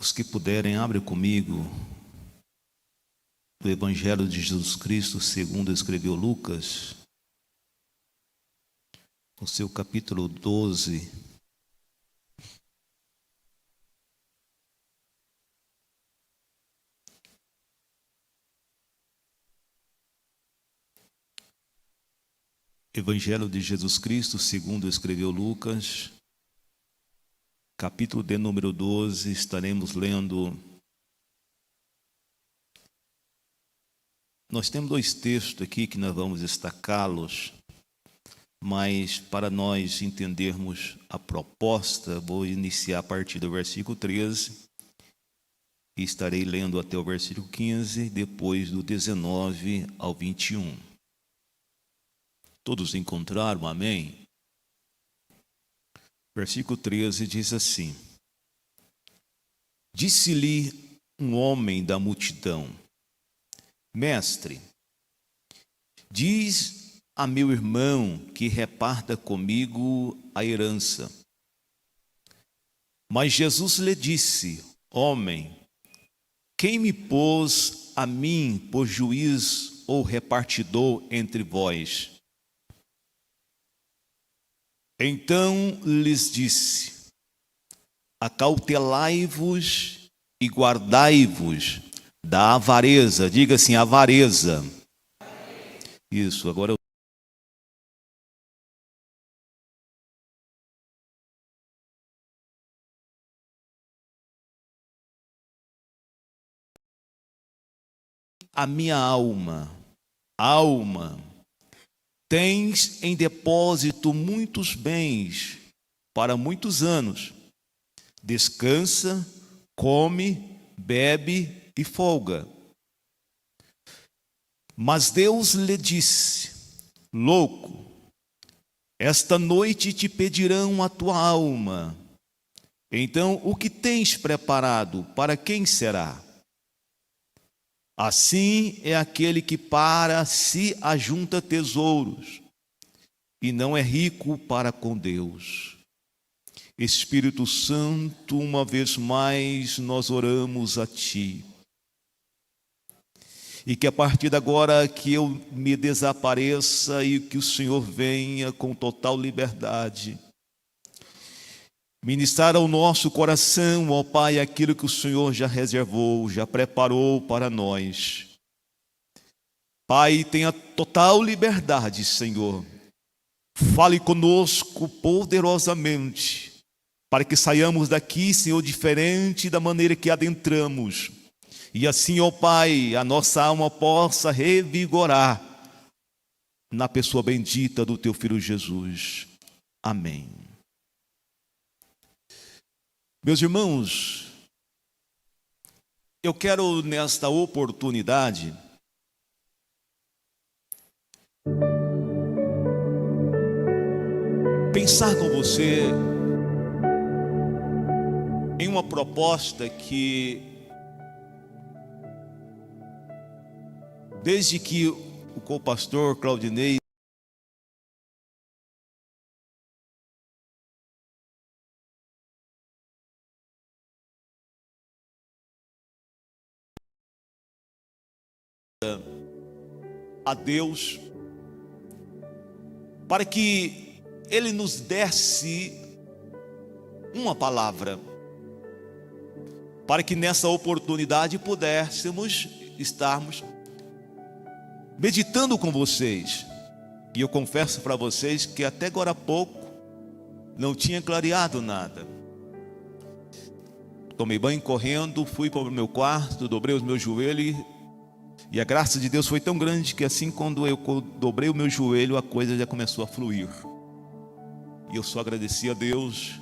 Os que puderem, abre comigo o Evangelho de Jesus Cristo, segundo escreveu Lucas, no seu capítulo 12. Evangelho de Jesus Cristo, segundo escreveu Lucas, capítulo de número 12, estaremos lendo. Nós temos dois textos aqui que nós vamos destacá-los, mas para nós entendermos a proposta, vou iniciar a partir do versículo 13 e estarei lendo até o versículo 15, depois do 19 ao 21. Todos encontraram, amém? Versículo 13 diz assim: Disse-lhe um homem da multidão: Mestre, diz a meu irmão que reparta comigo a herança. Mas Jesus lhe disse: Homem, quem me pôs a mim por juiz ou repartidor entre vós? Então lhes disse: Acautelai-vos e guardai-vos da avareza. Diga assim, avareza. Isso, agora eu... A minha alma, tens em depósito muitos bens para muitos anos. Descansa, come, bebe e folga. Mas Deus lhe disse: Louco, esta noite te pedirão a tua alma. Então, o que tens preparado, para quem será? Assim é aquele que para si ajunta tesouros e não é rico para com Deus. Espírito Santo, uma vez mais nós oramos a Ti. E que a partir de agora que eu me desapareça e que o Senhor venha com total liberdade ministrar ao nosso coração, ó Pai, aquilo que o Senhor já reservou, já preparou para nós. Pai, tenha total liberdade, Senhor. Fale conosco poderosamente, para que saiamos daqui, Senhor, diferente da maneira que adentramos. E assim, ó Pai, a nossa alma possa revigorar na pessoa bendita do Teu Filho Jesus. Amém. Meus irmãos, eu quero nesta oportunidade pensar com você em uma proposta que, desde que o co-pastor Claudinei a Deus, para que Ele nos desse uma palavra, para que nessa oportunidade pudéssemos estarmos meditando com vocês. E eu confesso para vocês que até agora há pouco não tinha clareado nada. Tomei banho correndo, fui para o meu quarto, dobrei os meus joelhos e a graça de Deus foi tão grande que assim quando eu dobrei o meu joelho, a coisa já começou a fluir. E eu só agradeci a Deus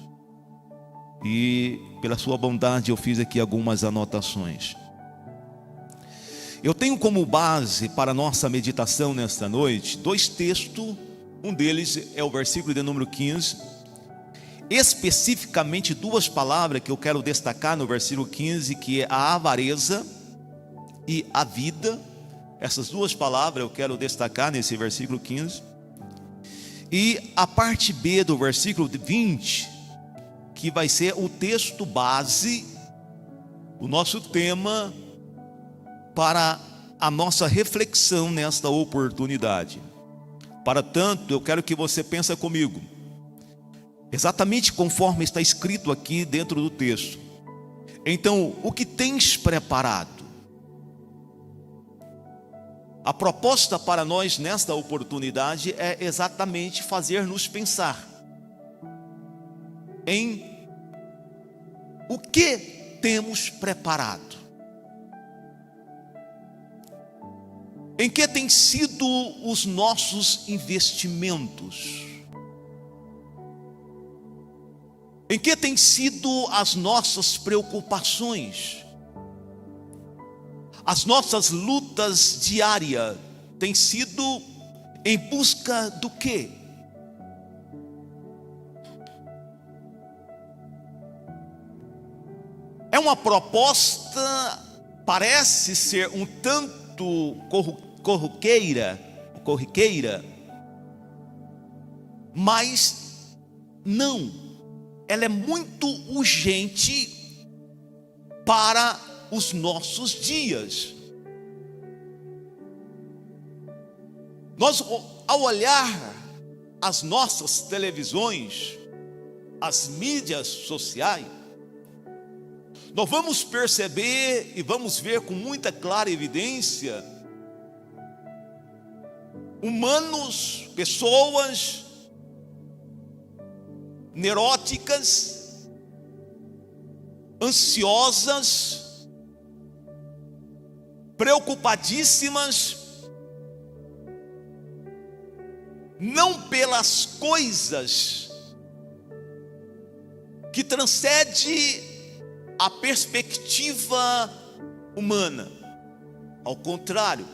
e pela sua bondade eu fiz aqui algumas anotações. Eu tenho como base para a nossa meditação nesta noite dois textos. Um deles é o versículo de número 15. Especificamente duas palavras que eu quero destacar no versículo 15, que é a avareza e a vida. Essas duas palavras eu quero destacar nesse versículo 15. E a parte B do versículo 20, que vai ser o texto base o nosso tema para a nossa reflexão nesta oportunidade. Para tanto, eu quero que você pense comigo, exatamente conforme está escrito aqui dentro do texto. Então, o que tens preparado? A proposta para nós nesta oportunidade é exatamente fazer-nos pensar em o que temos preparado. Em que têm sido os nossos investimentos? Em que têm sido as nossas preocupações? As nossas lutas diárias têm sido em busca do quê? É uma proposta, parece ser um tanto corriqueira, mas não, ela é muito urgente para os nossos dias. Nós, ao olhar as nossas televisões, as mídias sociais, nós vamos perceber e vamos ver com muita clara evidência humanos, pessoas neuróticas, ansiosas, preocupadíssimas, não pelas coisas que transcende a perspectiva humana, ao contrário,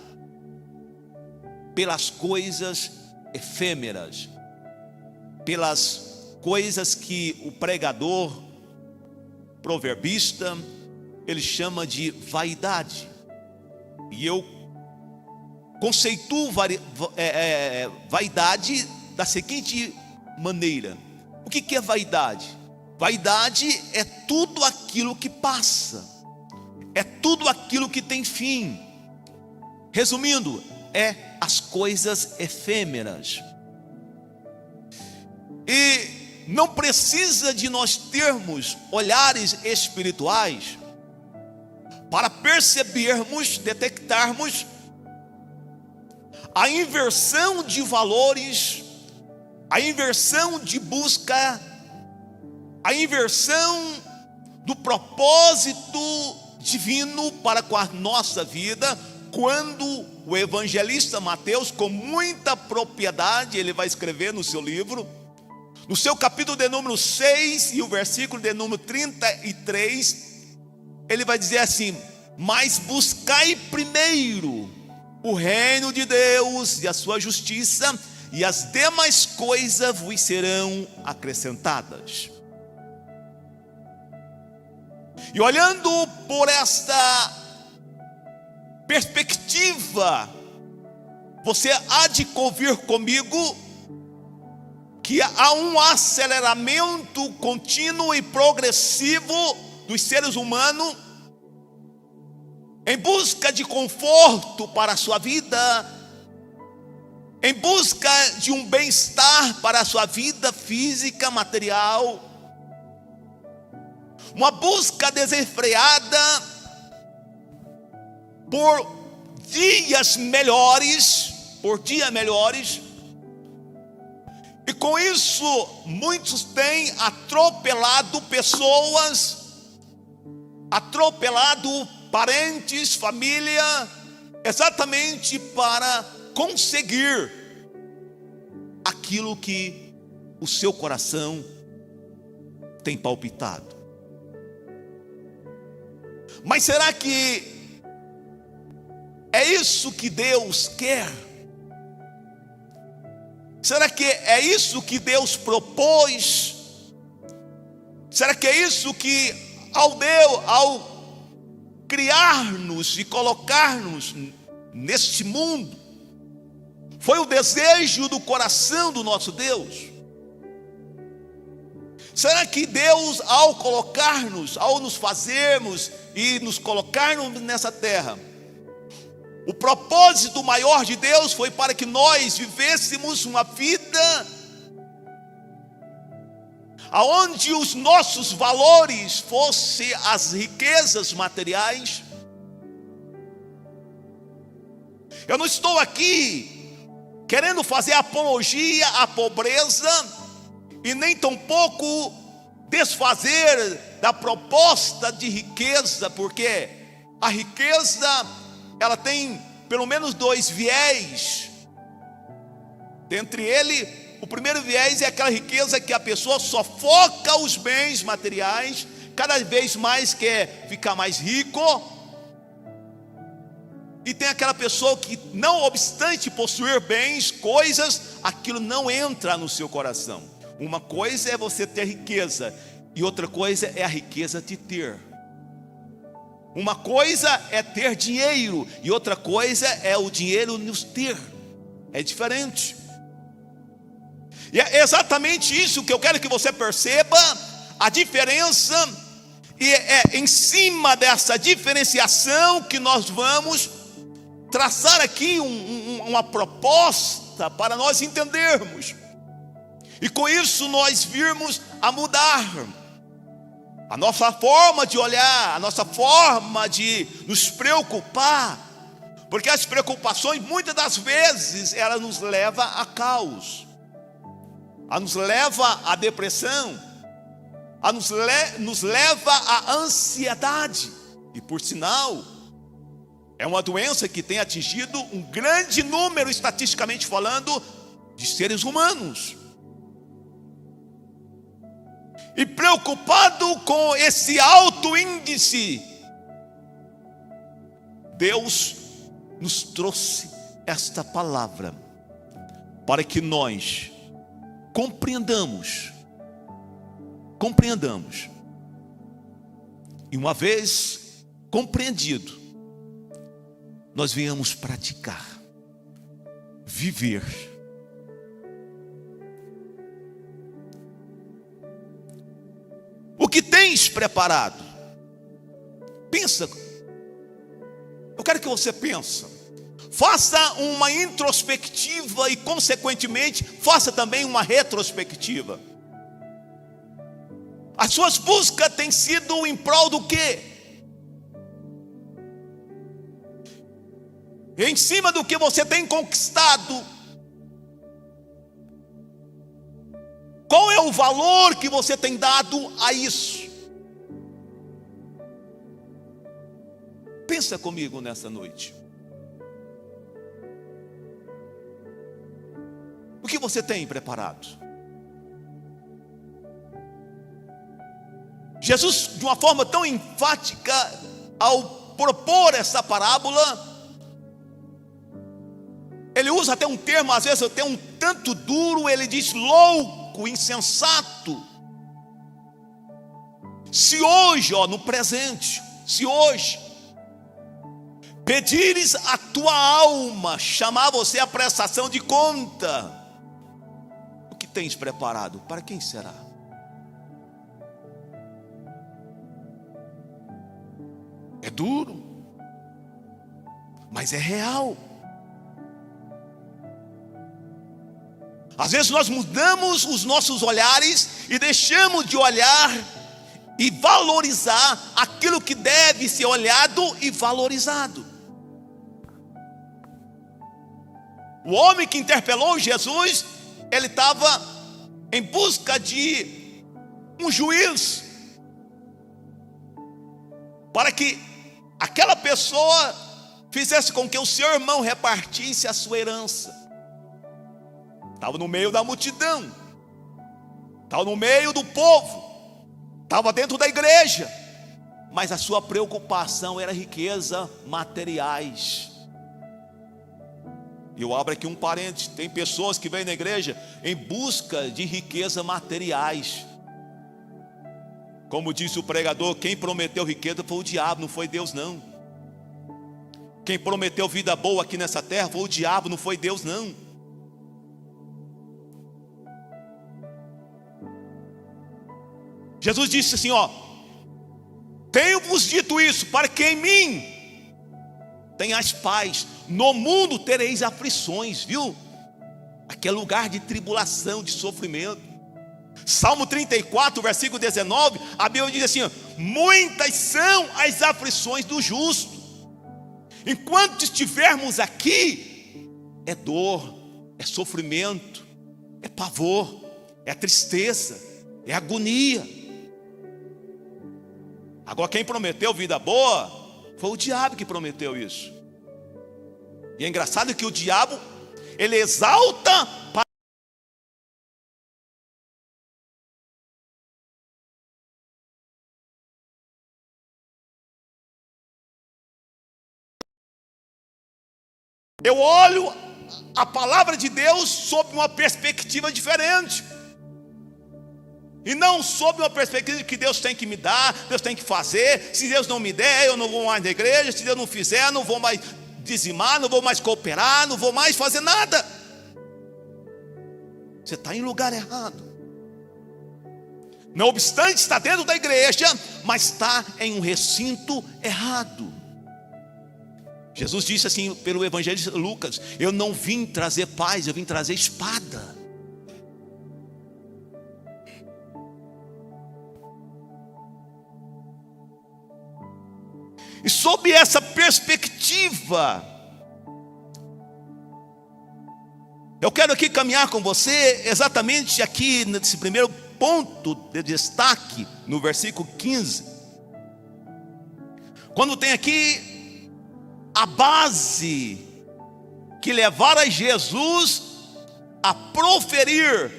pelas coisas efêmeras, pelas coisas que o pregador proverbista ele chama de vaidade. E eu conceituo vaidade da seguinte maneira: o que é vaidade? Vaidade é tudo aquilo que passa, é tudo aquilo que tem fim. Resumindo, é as coisas efêmeras. E não precisa de nós termos olhares espirituais para percebermos, detectarmos a inversão de valores, a inversão de busca, a inversão do propósito divino para com a nossa vida, quando o evangelista Mateus, com muita propriedade, ele vai escrever no seu livro, no seu capítulo de número 6 e o versículo de número 33, ele vai dizer assim: mas buscai primeiro o reino de Deus e a sua justiça, e as demais coisas vos serão acrescentadas. E olhando por esta perspectiva, você há de convir comigo que há um aceleramento contínuo e progressivo dos seres humanos em busca de conforto para a sua vida, em busca de um bem-estar para a sua vida física, material, uma busca desenfreada por dias melhores, e com isso muitos têm atropelado pessoas, atropelado parentes, família, exatamente para conseguir aquilo que o seu coração tem palpitado. Mas será que é isso que Deus quer? Será que é isso que Deus propôs? Será que é isso que ao criar-nos e colocar-nos neste mundo, foi o desejo do coração do nosso Deus? Será que Deus, ao colocar-nos, ao nos fazermos e nos colocarmos nessa terra, o propósito maior de Deus foi para que nós vivêssemos uma vida aonde os nossos valores fossem as riquezas materiais? Eu não estou aqui querendo fazer apologia à pobreza e nem tampouco desfazer da proposta de riqueza, porque a riqueza, ela tem pelo menos dois viés. Dentre ele, o primeiro viés é aquela riqueza que a pessoa só foca os bens materiais, cada vez mais quer ficar mais rico. E tem aquela pessoa que, não obstante possuir bens, coisas, aquilo não entra no seu coração. Uma coisa é você ter riqueza, e outra coisa é a riqueza de ter. Uma coisa é ter dinheiro, e outra coisa é o dinheiro nos ter. É diferente. E é exatamente isso que eu quero que você perceba, a diferença, e é em cima dessa diferenciação que nós vamos traçar aqui uma proposta para nós entendermos, e com isso nós virmos a mudar a nossa forma de olhar, a nossa forma de nos preocupar, porque as preocupações muitas das vezes elas nos levam a caos, nos leva à depressão, nos leva à ansiedade, e por sinal, é uma doença que tem atingido um grande número, estatisticamente falando, de seres humanos. E preocupado com esse alto índice, Deus nos trouxe esta palavra para que nós compreendamos, e uma vez compreendido, nós venhamos praticar, viver. O que tens preparado? Pensa. Eu quero que você pense. Faça uma introspectiva e, consequentemente, faça também uma retrospectiva. As suas buscas têm sido em prol do quê? Em cima do que você tem conquistado. Qual é o valor que você tem dado a isso? Pensa comigo nessa noite. O que você tem preparado? Jesus, de uma forma tão enfática, ao propor essa parábola, ele usa até um termo, às vezes até um tanto duro, ele diz louco, insensato. Se hoje, no presente, se hoje pedires a tua alma, chamar você à prestação de conta, o que tens preparado? Para quem será? É duro, mas é real. Às vezes nós mudamos os nossos olhares e deixamos de olhar e valorizar aquilo que deve ser olhado e valorizado. O homem que interpelou Jesus, ele estava em busca de um juiz, para que aquela pessoa fizesse com que o seu irmão repartisse a sua herança. Estava no meio da multidão, estava no meio do povo, estava dentro da igreja, mas a sua preocupação era riqueza materiais. E eu abro aqui um parênteses: tem pessoas que vêm na igreja em busca de riqueza materiais. Como disse o pregador, quem prometeu riqueza foi o diabo, não foi Deus não. Quem prometeu vida boa aqui nessa terra foi o diabo, não foi Deus não. Jesus disse assim, ó: tenho-vos dito isso, para que em mim tenhais paz. No mundo tereis aflições, viu? Aqui é lugar de tribulação, de sofrimento. Salmo 34, versículo 19, a Bíblia diz assim, ó: muitas são as aflições do justo. Enquanto estivermos aqui, é dor, é sofrimento, é pavor, é tristeza, é agonia. Agora quem prometeu vida boa foi o diabo que prometeu isso. E é engraçado que o diabo, ele exalta para... Eu olho a palavra de Deus sob uma perspectiva diferente. E não sob uma perspectiva de que Deus tem que me dar, Deus tem que fazer. Se Deus não me der, eu não vou mais na igreja. Se Deus não fizer, eu não vou mais dizimar, não vou mais cooperar, não vou mais fazer nada. Você está em lugar errado. Não obstante, está dentro da igreja, mas está em um recinto errado. Jesus disse assim pelo evangelista Lucas: eu não vim trazer paz, eu vim trazer espada. E sob essa perspectiva, eu quero aqui caminhar com você exatamente aqui nesse primeiro ponto de destaque, no versículo 15. Quando tem aqui a base que levará Jesus a proferir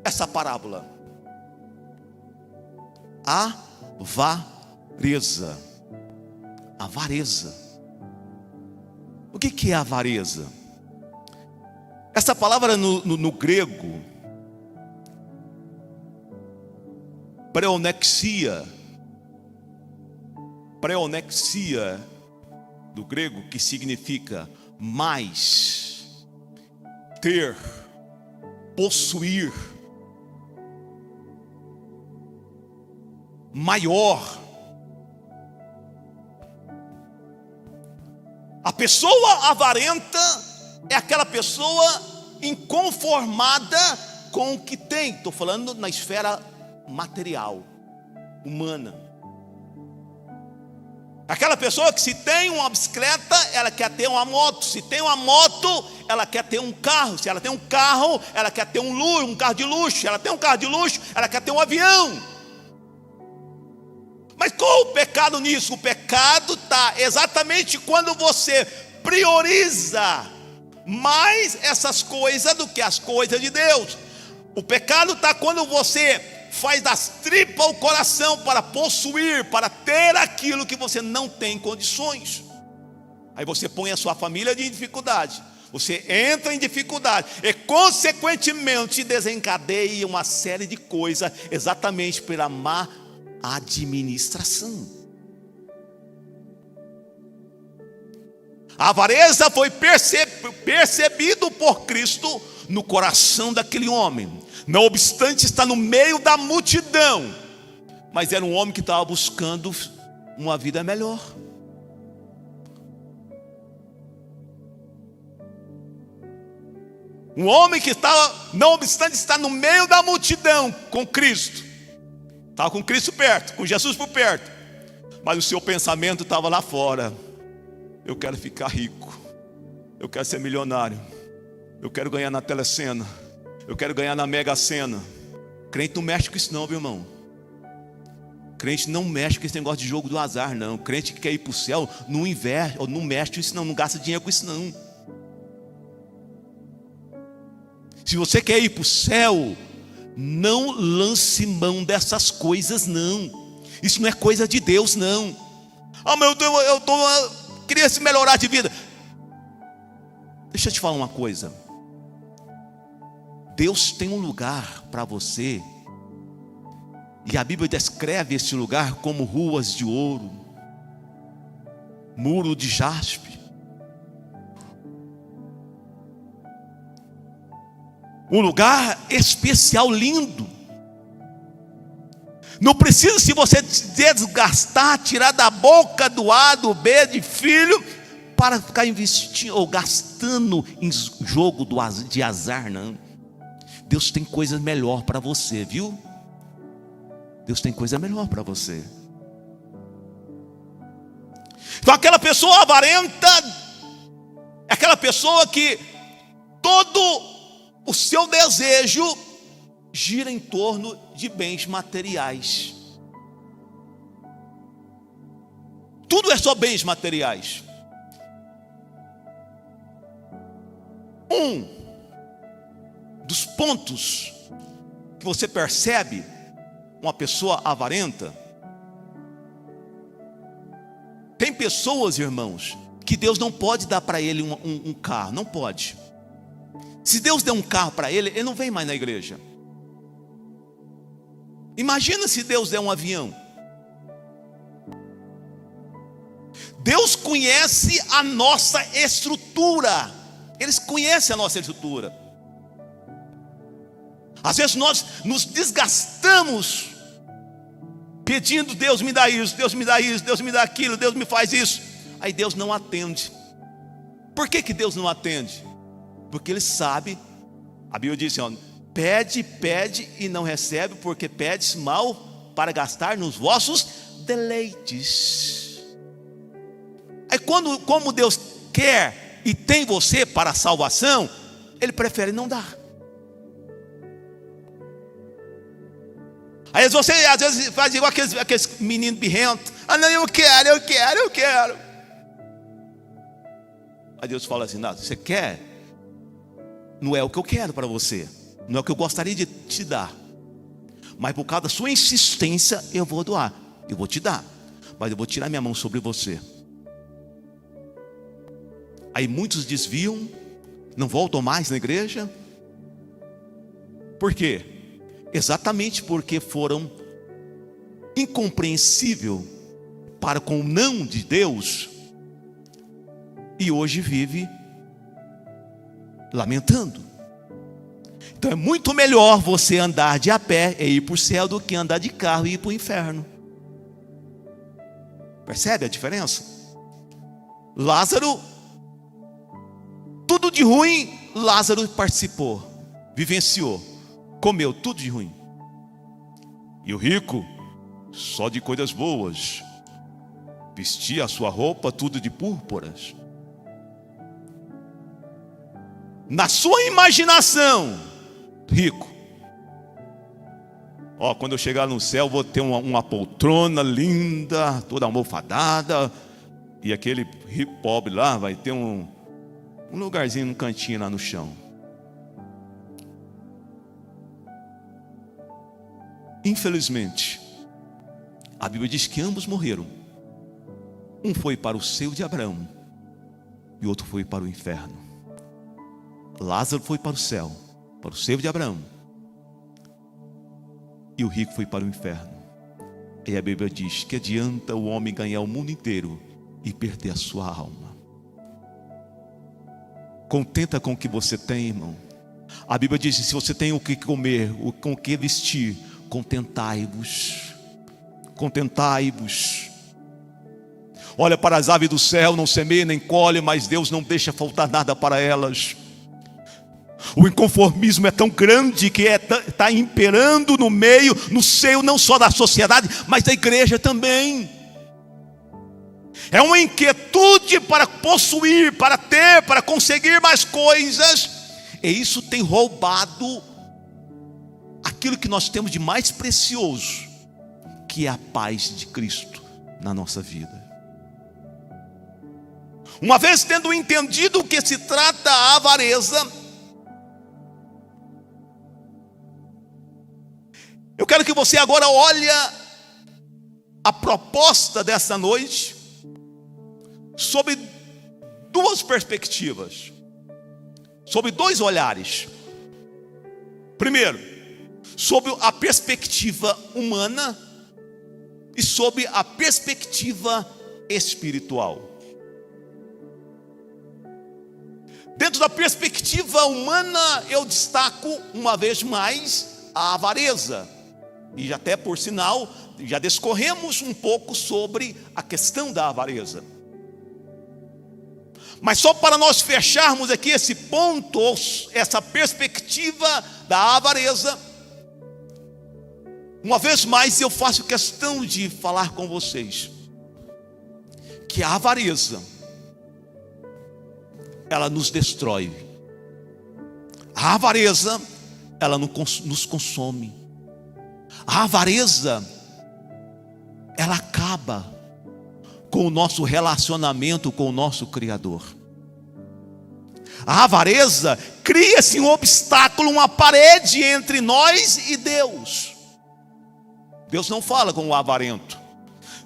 essa parábola: avareza. Avareza. O que é avareza? Essa palavra no grego, preonexia do grego, que significa mais, ter, possuir, maior. A pessoa avarenta é aquela pessoa inconformada com o que tem. Estou falando na esfera material, humana. Aquela pessoa que, se tem uma bicicleta, ela quer ter uma moto. Se tem uma moto, ela quer ter um carro. Se ela tem um carro, ela quer ter um carro de luxo. Se ela tem um carro de luxo, ela quer ter um avião. Mas qual o pecado nisso? O pecado está exatamente quando você prioriza mais essas coisas do que as coisas de Deus. O pecado está quando você faz das tripas o coração para possuir, para ter aquilo que você não tem condições. Aí você põe a sua família em dificuldade, você entra em dificuldade e consequentemente desencadeia uma série de coisas, exatamente pela má administração. A avareza foi percebido por Cristo no coração daquele homem. Não obstante, está no meio da multidão, mas era um homem que estava buscando uma vida melhor. Um homem que estava, não obstante, está no meio da multidão com Cristo. Estava com Cristo perto, com Jesus por perto, mas o seu pensamento estava lá fora. Eu quero ficar rico, eu quero ser milionário, eu quero ganhar na telecena, eu quero ganhar na Mega Sena. Crente não mexe com isso não, meu irmão. Crente não mexe com esse negócio de jogo do azar, não. Crente que quer ir para o céu não investe, ou não mexe com isso não, não gasta dinheiro com isso não. Se você quer ir para o céu, não lance mão dessas coisas não. Isso não é coisa de Deus não. Mas eu queria se melhorar de vida. Deixa eu te falar uma coisa. Deus tem um lugar para você, e a Bíblia descreve esse lugar como ruas de ouro, muro de jaspe, um lugar especial, lindo. Não precisa, se você se desgastar, tirar da boca do A, do B, de filho, para ficar investindo ou gastando em jogo de azar, não. Deus tem coisa melhor para você, viu? Deus tem coisa melhor para você. Então aquela pessoa avarenta é aquela pessoa que todo o seu desejo gira em torno de bens materiais. Tudo é só bens materiais. Um dos pontos que você percebe uma pessoa avarenta, tem pessoas, irmãos, que Deus não pode dar para ele um carro, não pode. Se Deus der um carro para ele, ele não vem mais na igreja. Imagina se Deus der um avião. Deus conhece a nossa estrutura. Eles conhecem a nossa estrutura. Às vezes nós nos desgastamos pedindo: Deus me dá isso, Deus me dá isso, Deus me dá aquilo, Deus me faz isso. Aí Deus não atende. Por que Deus não atende? Porque Ele sabe. A Bíblia diz assim, ó, pede, pede e não recebe, porque pedes mal para gastar nos vossos deleites. Aí como Deus quer e tem você para a salvação, Ele prefere não dar. Aí você às vezes faz igual aqueles meninos birrentos. Ah, não, eu quero. Aí Deus fala assim: não, você quer? Não é o que eu quero para você, não é o que eu gostaria de te dar, mas por causa da sua insistência eu vou doar, eu vou te dar, mas eu vou tirar minha mão sobre você. Aí muitos desviam, não voltam mais na igreja. Por quê? Exatamente porque foram incompreensível para com o não de Deus, e hoje vive lamentando. Então é muito melhor você andar de a pé e ir para o céu do que andar de carro e ir para o inferno. Percebe a diferença? Lázaro, tudo de ruim Lázaro participou, vivenciou, comeu tudo de ruim. E o rico, só de coisas boas, vestia a sua roupa tudo de púrpuras. Na sua imaginação, rico, ó, quando eu chegar no céu vou ter uma poltrona linda, toda almofadada, e aquele rico pobre lá vai ter um lugarzinho, um cantinho lá no chão. Infelizmente, a Bíblia diz que ambos morreram. Um foi para o seio de Abraão e o outro foi para o inferno. Lázaro foi para o céu, para o seio de Abraão, e o rico foi para o inferno. E a Bíblia diz que adianta o homem ganhar o mundo inteiro e perder a sua alma. Contenta com o que você tem, irmão. A Bíblia diz que se você tem o que comer, com o que vestir, contentai-vos. Contentai-vos. Olha para as aves do céu, não semeiam nem colhem, mas Deus não deixa faltar nada para elas. O inconformismo é tão grande que está imperando no meio, no seio não só da sociedade, mas da igreja também. É uma inquietude para possuir, para ter, para conseguir mais coisas, e isso tem roubado aquilo que nós temos de mais precioso, que é a paz de Cristo na nossa vida. Uma vez tendo entendido o que se trata a avareza, eu quero que você agora olhe a proposta dessa noite sob duas perspectivas, sob dois olhares. Primeiro, sob a perspectiva humana e sob a perspectiva espiritual. Dentro da perspectiva humana, eu destaco uma vez mais a avareza. E até por sinal, já discorremos um pouco sobre a questão da avareza. Mas só para nós fecharmos aqui esse ponto, essa perspectiva da avareza, uma vez mais eu faço questão de falar com vocês que a avareza, ela nos destrói. A avareza, ela nos consome. A avareza, ela acaba com o nosso relacionamento com o nosso Criador. A avareza cria-se um obstáculo, uma parede entre nós e Deus. Deus não fala com o avarento.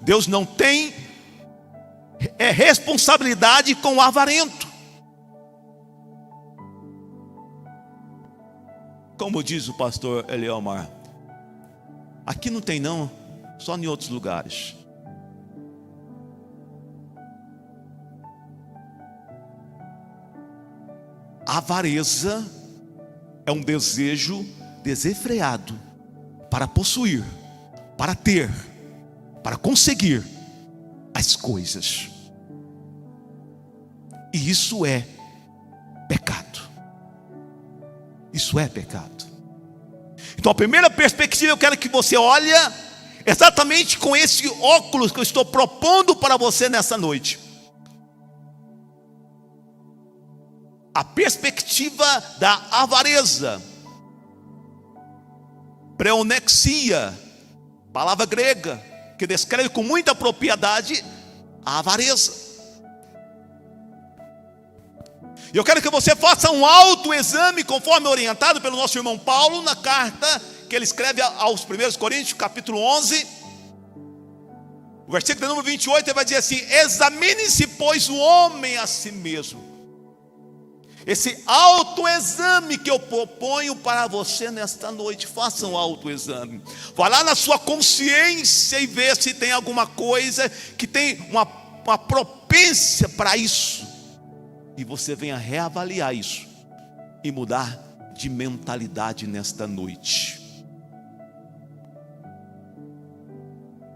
Deus não tem responsabilidade com o avarento. Como diz o pastor Eliomar, aqui não tem não, só em outros lugares. A avareza é um desejo desenfreado para possuir, para ter, para conseguir as coisas. E isso é pecado. Isso é pecado. Então a primeira perspectiva eu quero que você olhe exatamente com esse óculos que eu estou propondo para você nessa noite. A perspectiva da avareza. Preonexia, palavra grega, que descreve com muita propriedade a avareza. E eu quero que você faça um autoexame, conforme orientado pelo nosso irmão Paulo, na carta que ele escreve aos 1 Coríntios, capítulo 11, o versículo número 28, ele vai dizer assim: examine-se, pois, o homem a si mesmo. Esse autoexame que eu proponho para você nesta noite, faça um autoexame. Vá lá na sua consciência e vê se tem alguma coisa que tem uma propensão para isso. E você venha reavaliar isso e mudar de mentalidade nesta noite.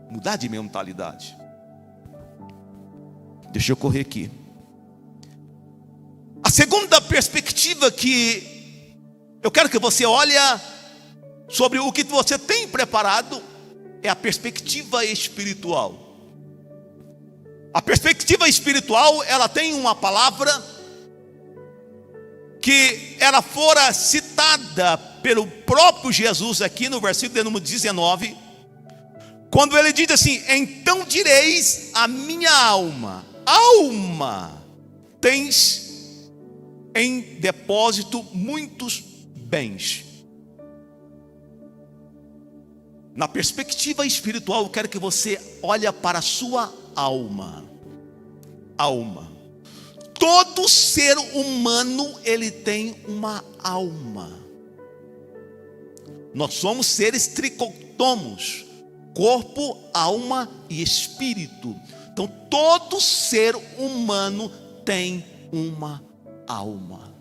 Mudar de mentalidade. Deixa eu correr aqui. A segunda perspectiva que eu quero que você olhe sobre o que você tem preparado é a perspectiva espiritual. A perspectiva espiritual, ela tem uma palavra que ela fora citada pelo próprio Jesus aqui no versículo número 19, quando ele diz assim: então direis a minha alma, tens em depósito muitos bens. Na perspectiva espiritual, eu quero que você olhe para a sua alma. Todo ser humano, ele tem uma alma. Nós somos seres tricotomos: corpo, alma e espírito. Então todo ser humano tem uma alma.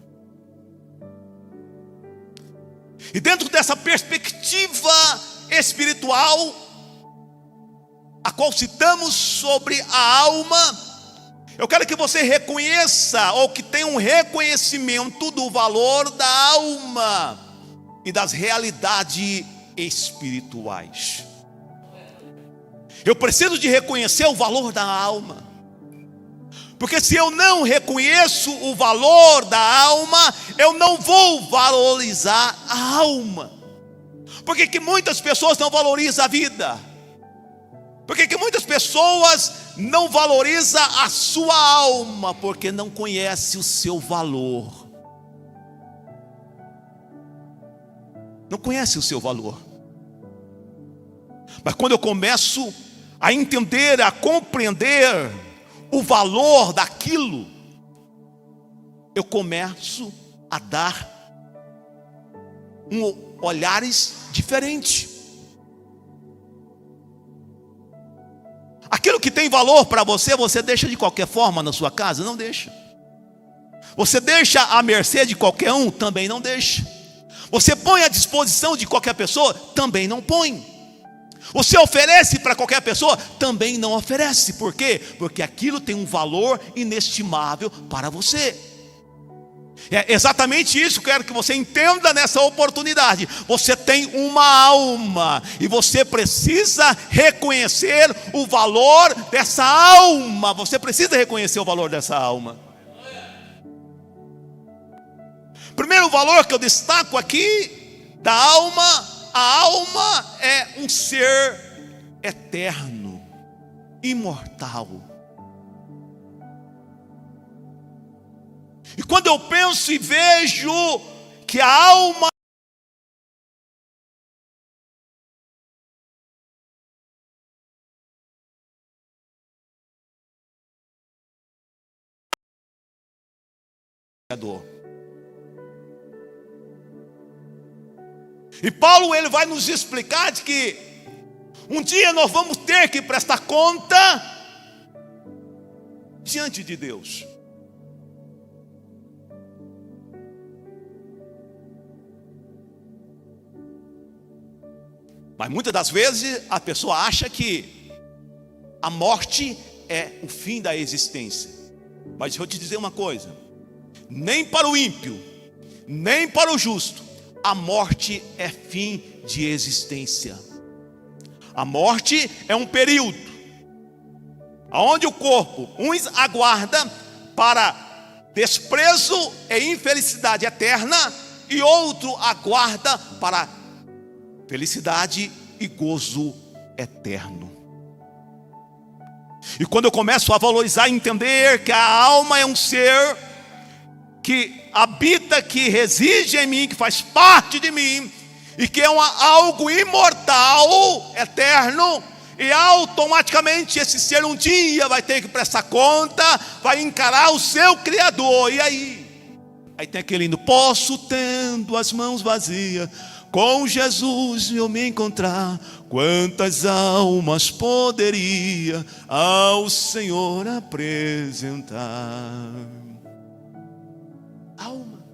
E dentro dessa perspectiva espiritual, a qual citamos sobre a alma, eu quero que você reconheça, ou que tenha um reconhecimento do valor da alma e das realidades espirituais. Eu preciso de reconhecer o valor da alma, porque se eu não reconheço o valor da alma, eu não vou valorizar a alma. Por que muitas pessoas não valorizam a vida? Por que muitas pessoas não valorizam a sua alma? Porque não conhece o seu valor. Não conhece o seu valor. Mas quando eu começo a entender, a compreender o valor daquilo, eu começo a dar olhares diferentes. Aquilo que tem valor para você, você deixa de qualquer forma na sua casa? Não deixa. Você deixa à mercê de qualquer um? Também não deixa. Você põe à disposição de qualquer pessoa? Também não põe. Você oferece para qualquer pessoa? Também não oferece. Por quê? Porque aquilo tem um valor inestimável para você. É exatamente isso que eu quero que você entenda nessa oportunidade. Você tem uma alma e você precisa reconhecer o valor dessa alma. Você precisa reconhecer o valor dessa alma. Primeiro valor que eu destaco aqui da alma: a alma é um ser eterno, imortal. E quando eu penso e vejo que a alma é dor. E Paulo, ele vai nos explicar de que um dia nós vamos ter que prestar conta diante de Deus. Mas muitas das vezes a pessoa acha que a morte é o fim da existência. Mas deixa eu te dizer uma coisa: nem para o ímpio, nem para o justo, a morte é fim de existência. A morte é um período onde o corpo, uns aguarda para desprezo e infelicidade eterna, e outro aguarda para felicidade e gozo eterno. E quando eu começo a valorizar e entender que a alma é um ser que habita, que reside em mim, que faz parte de mim, e que é algo imortal, eterno, e automaticamente esse ser um dia vai ter que prestar conta, vai encarar o seu Criador. E aí tem aquele hino: posso, tendo as mãos vazias, com Jesus eu me encontrar, quantas almas poderia ao Senhor apresentar. Alma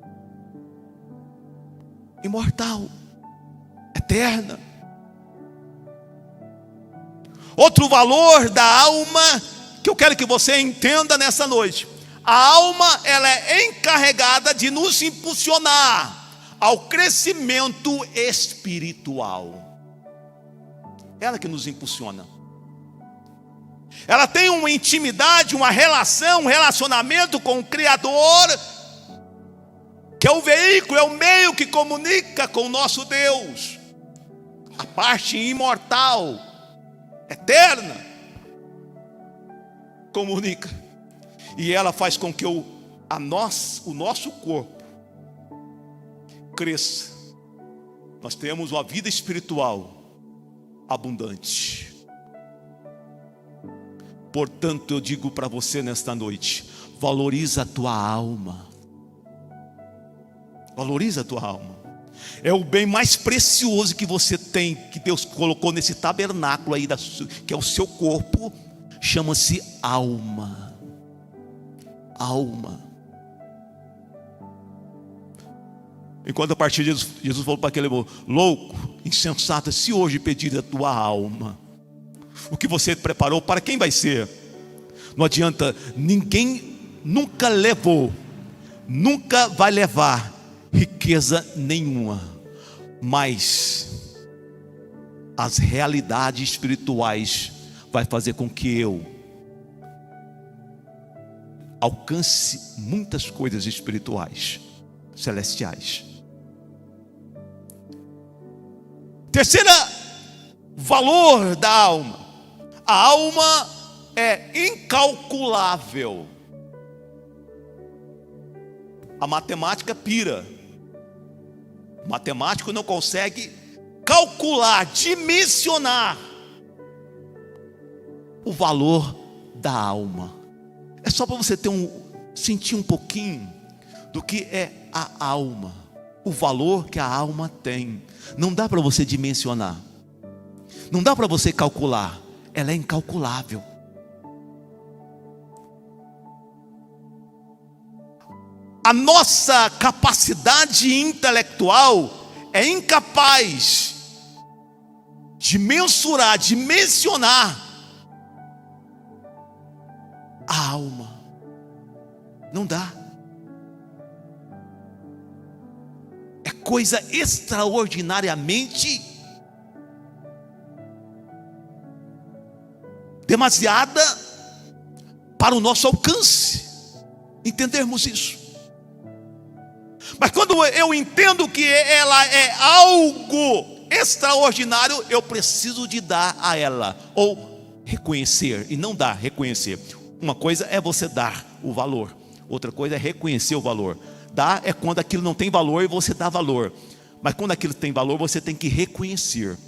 imortal, eterna. Outro valor da alma que eu quero que você entenda nessa noite: a alma, ela é encarregada de nos impulsionar ao crescimento espiritual. Ela que nos impulsiona. Ela tem uma intimidade, uma relação, um relacionamento com o Criador, que é o veículo, é o meio que comunica com o nosso Deus. A parte imortal, eterna, comunica. E ela faz com que o nosso corpo cresça. Nós temos uma vida espiritual abundante. Portanto, eu digo para você nesta noite: valoriza a tua alma. Valoriza a tua alma. É o bem mais precioso que você tem, que Deus colocou nesse tabernáculo aí, que é o seu corpo. Chama-se alma. Alma. Enquanto a partir de Jesus falou para aquele louco, insensato: se hoje pedir a tua alma, o que você preparou, para quem vai ser? Não adianta, ninguém nunca levou, nunca vai levar riqueza nenhuma, mas as realidades espirituais vai fazer com que eu alcance muitas coisas espirituais, celestiais. Terceiro valor da alma: a alma é incalculável. A matemática pira. O matemático não consegue calcular, dimensionar o valor da alma. É só para você sentir um pouquinho do que é a alma, o valor que a alma tem. Não dá para você dimensionar, não dá para você calcular. Ela é incalculável. A nossa capacidade intelectual é incapaz de mensurar, de mencionar a alma. Não dá. É coisa extraordinariamente demasiada para o nosso alcance entendermos isso. Mas quando eu entendo que ela é algo extraordinário, eu preciso de dar a ela, ou reconhecer, e não dar, reconhecer. Uma coisa é você dar o valor, outra coisa é reconhecer o valor. Dar é quando aquilo não tem valor e você dá valor, mas quando aquilo tem valor, você tem que reconhecer.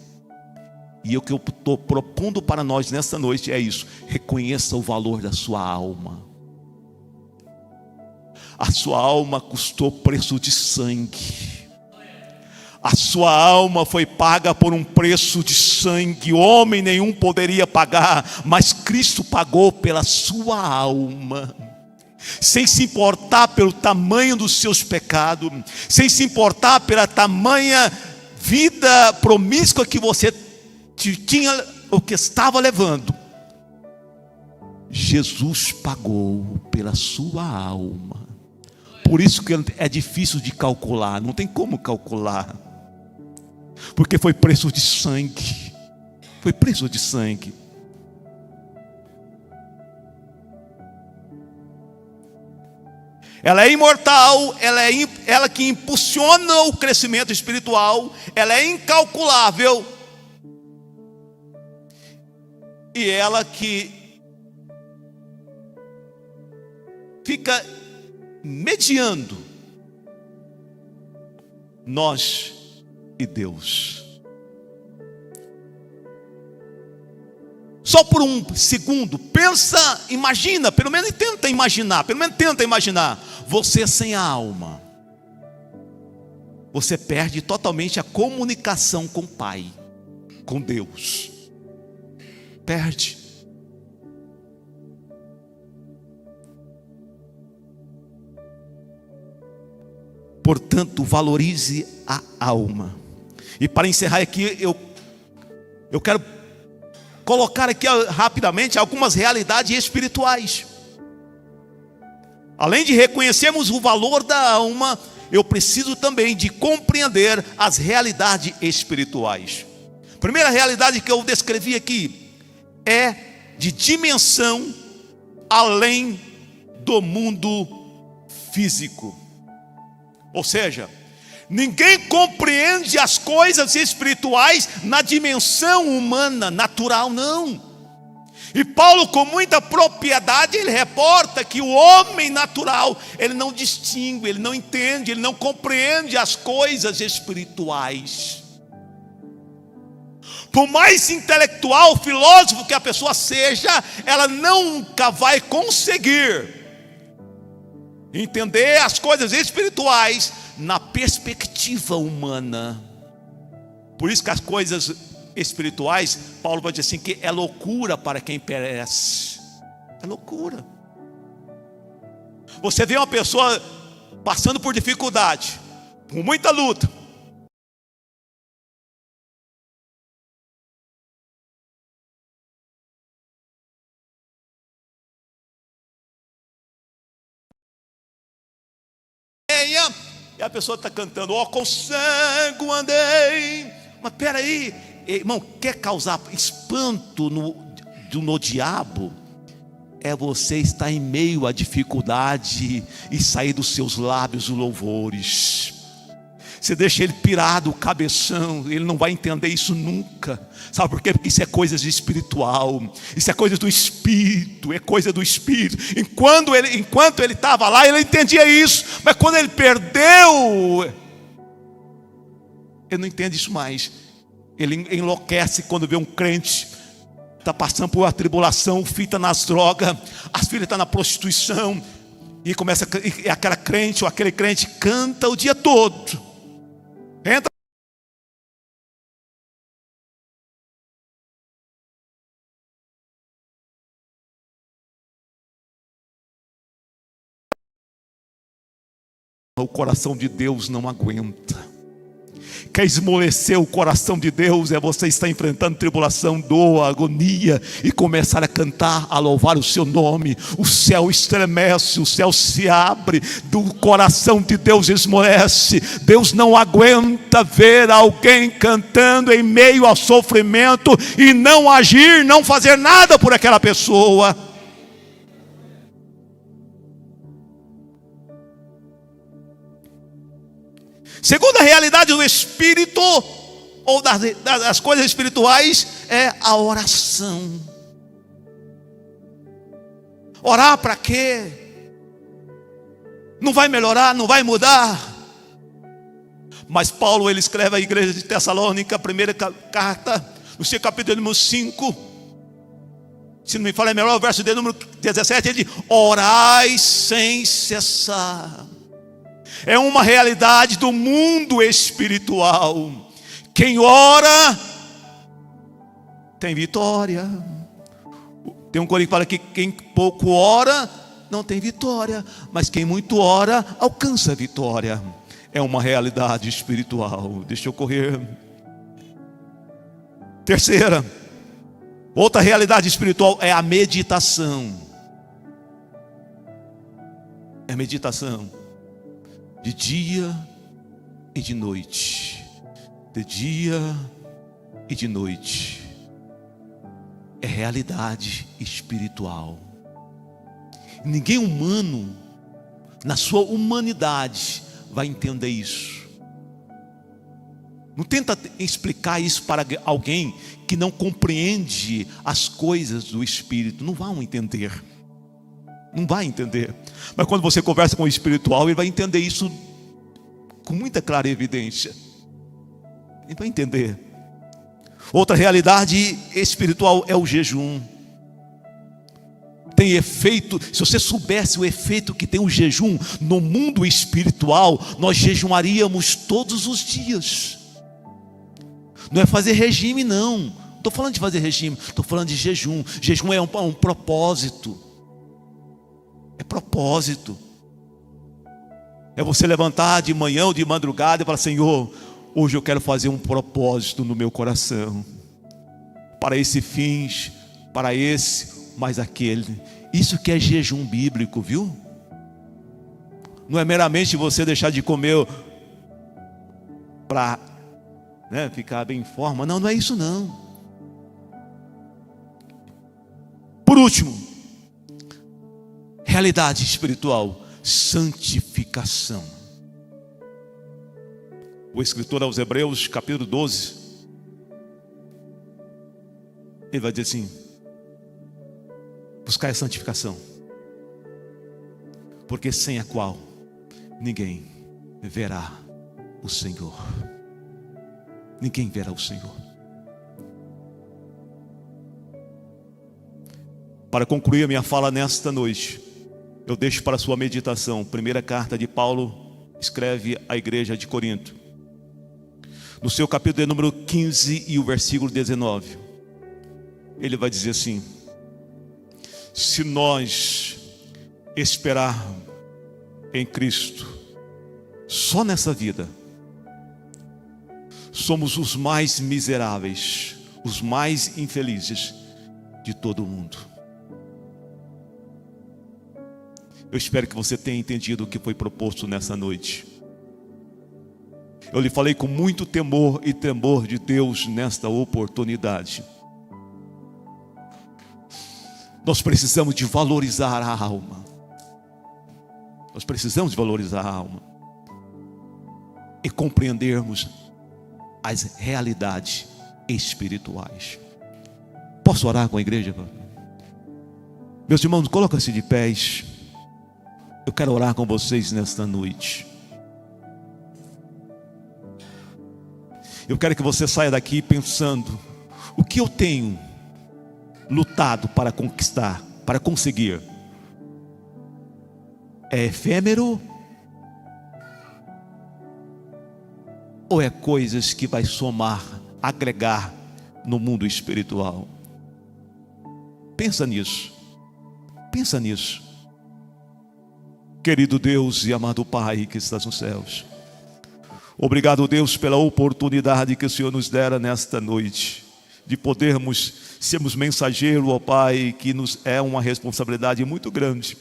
E o que eu estou propondo para nós nesta noite é isso: reconheça o valor da sua alma. A sua alma custou preço de sangue. A sua alma foi paga por um preço de sangue. Homem nenhum poderia pagar, mas Cristo pagou pela sua alma. Sem se importar pelo tamanho dos seus pecados, sem se importar pela tamanha vida promíscua que você tinha, o que estava levando. Jesus pagou pela sua alma. Por isso que é difícil de calcular, não tem como calcular, porque foi preço de sangue. Foi preço de sangue. Ela é imortal, ela que impulsiona o crescimento espiritual, ela é incalculável, e ela que fica mediando nós e Deus. Só por um segundo, pensa, imagina, pelo menos tenta imaginar, você sem a alma. Você perde totalmente a comunicação com o Pai, com Deus. Perde. Portanto, valorize a alma. E para encerrar aqui, eu quero colocar aqui rapidamente algumas realidades espirituais. Além de reconhecermos o valor da alma, eu preciso também de compreender as realidades espirituais. A primeira realidade que eu descrevi aqui é de dimensão além do mundo físico. Ou seja, ninguém compreende as coisas espirituais na dimensão humana, natural, não. E Paulo, com muita propriedade, ele reporta que o homem natural, ele não distingue, ele não entende, ele não compreende as coisas espirituais. Por mais intelectual, filósofo que a pessoa seja, ela nunca vai conseguir entender as coisas espirituais na perspectiva humana. Por isso que as coisas espirituais, Paulo vai dizer assim, que é loucura para quem perece. É loucura. Você vê uma pessoa passando por dificuldade, com muita luta, e a pessoa está cantando, ó, com sangue andei. Mas peraí, irmão, quer causar espanto no diabo? É você estar em meio à dificuldade e sair dos seus lábios os louvores. Você deixa ele pirado, o cabeção, ele não vai entender isso nunca. Sabe por quê? Porque isso é coisa espiritual, isso é coisa do Espírito, é coisa do Espírito. Enquanto ele estava lá, ele entendia isso, mas quando ele perdeu, ele não entende isso mais. Ele enlouquece quando vê um crente está passando por uma tribulação, o filho está nas drogas, as filhas estão na prostituição, e começa, e aquela crente ou aquele crente canta o dia todo. Entra o coração de Deus não aguenta. Quer esmorecer o coração de Deus é você estar enfrentando tribulação, dor, agonia e começar a cantar, a louvar o seu nome. O céu estremece, o céu se abre, do coração de Deus esmorece. Deus não aguenta ver alguém cantando em meio ao sofrimento e não agir, não fazer nada por aquela pessoa. Segunda realidade do Espírito, ou das coisas espirituais, é a oração. Orar para quê? Não vai melhorar, não vai mudar. Mas Paulo, ele escreve à igreja de Tessalônica, a primeira carta, no seu capítulo número 5, se não me falha melhor, o verso de número 17, ele diz: orai sem cessar. É uma realidade do mundo espiritual. Quem ora tem vitória. Tem um corinho que fala que quem pouco ora não tem vitória, mas quem muito ora alcança a vitória. É uma realidade espiritual. Deixa eu correr. Terceira, outra realidade espiritual é a meditação. É meditação. De dia e de noite. De dia e de noite. É realidade espiritual. Ninguém humano, na sua humanidade, vai entender isso. Não tenta explicar isso para alguém que não compreende as coisas do Espírito. Não vão entender. Não vai entender. Mas quando você conversa com o espiritual, ele vai entender isso com muita clara evidência. Ele vai entender. Outra realidade espiritual é o jejum. Tem efeito. Se você soubesse o efeito que tem o jejum no mundo espiritual, nós jejuaríamos todos os dias. Não é fazer regime, não. Não estou falando de fazer regime, estou falando de jejum. Jejum é um propósito. É propósito. É você levantar de manhã ou de madrugada e falar: Senhor, hoje eu quero fazer um propósito no meu coração, para esse fins, para esse, mais aquele. Isso que é jejum bíblico, viu? Não é meramente você deixar de comer para ficar bem em forma. Não, não é isso não. Por último, realidade espiritual, santificação. O escritor aos Hebreus, capítulo 12, ele vai dizer assim: buscar a santificação, porque sem a qual ninguém verá o Senhor. Ninguém verá o Senhor. Para concluir a minha fala nesta noite, eu deixo para a sua meditação, primeira carta de Paulo, escreve à igreja de Corinto, no seu capítulo de número 15 e o versículo 19, ele vai dizer assim: se nós esperarmos em Cristo, só nessa vida, somos os mais miseráveis, os mais infelizes de todo o mundo. Eu espero que você tenha entendido o que foi proposto nessa noite. Eu lhe falei com muito temor e temor de Deus nesta oportunidade. Nós precisamos de valorizar a alma. Nós precisamos de valorizar a alma e compreendermos as realidades espirituais. Posso orar com a igreja? Meus irmãos, coloquem-se de pés. Eu quero orar com vocês nesta noite. Eu quero que você saia daqui pensando: o que eu tenho lutado para conquistar, para conseguir? É efêmero? Ou é coisas que vai somar, agregar no mundo espiritual? Pensa nisso. Pensa nisso. Querido Deus e amado Pai que estás nos céus, Obrigado, Deus, pela oportunidade que o Senhor nos dera nesta noite, de podermos sermos mensageiro, ó Pai, que nos é uma responsabilidade muito grande.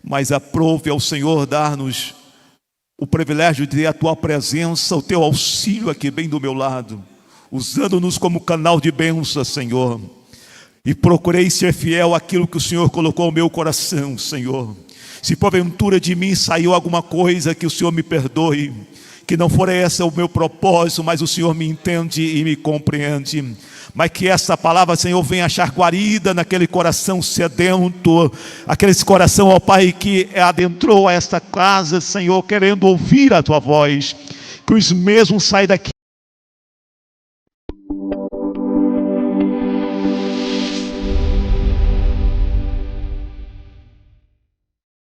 Mas aprove ao Senhor dar-nos o privilégio de ter a Tua presença, o Teu auxílio aqui bem do meu lado, usando-nos como canal de bênção, Senhor. E procurei ser fiel àquilo que o Senhor colocou no meu coração, Senhor. Se porventura de mim saiu alguma coisa, que o Senhor me perdoe, que não for esse o meu propósito, mas o Senhor me entende e me compreende. Mas que essa palavra, Senhor, venha achar guarida naquele coração sedento, aquele coração, ó Pai, que adentrou a esta casa, Senhor, querendo ouvir a Tua voz. Que os mesmos saiam daqui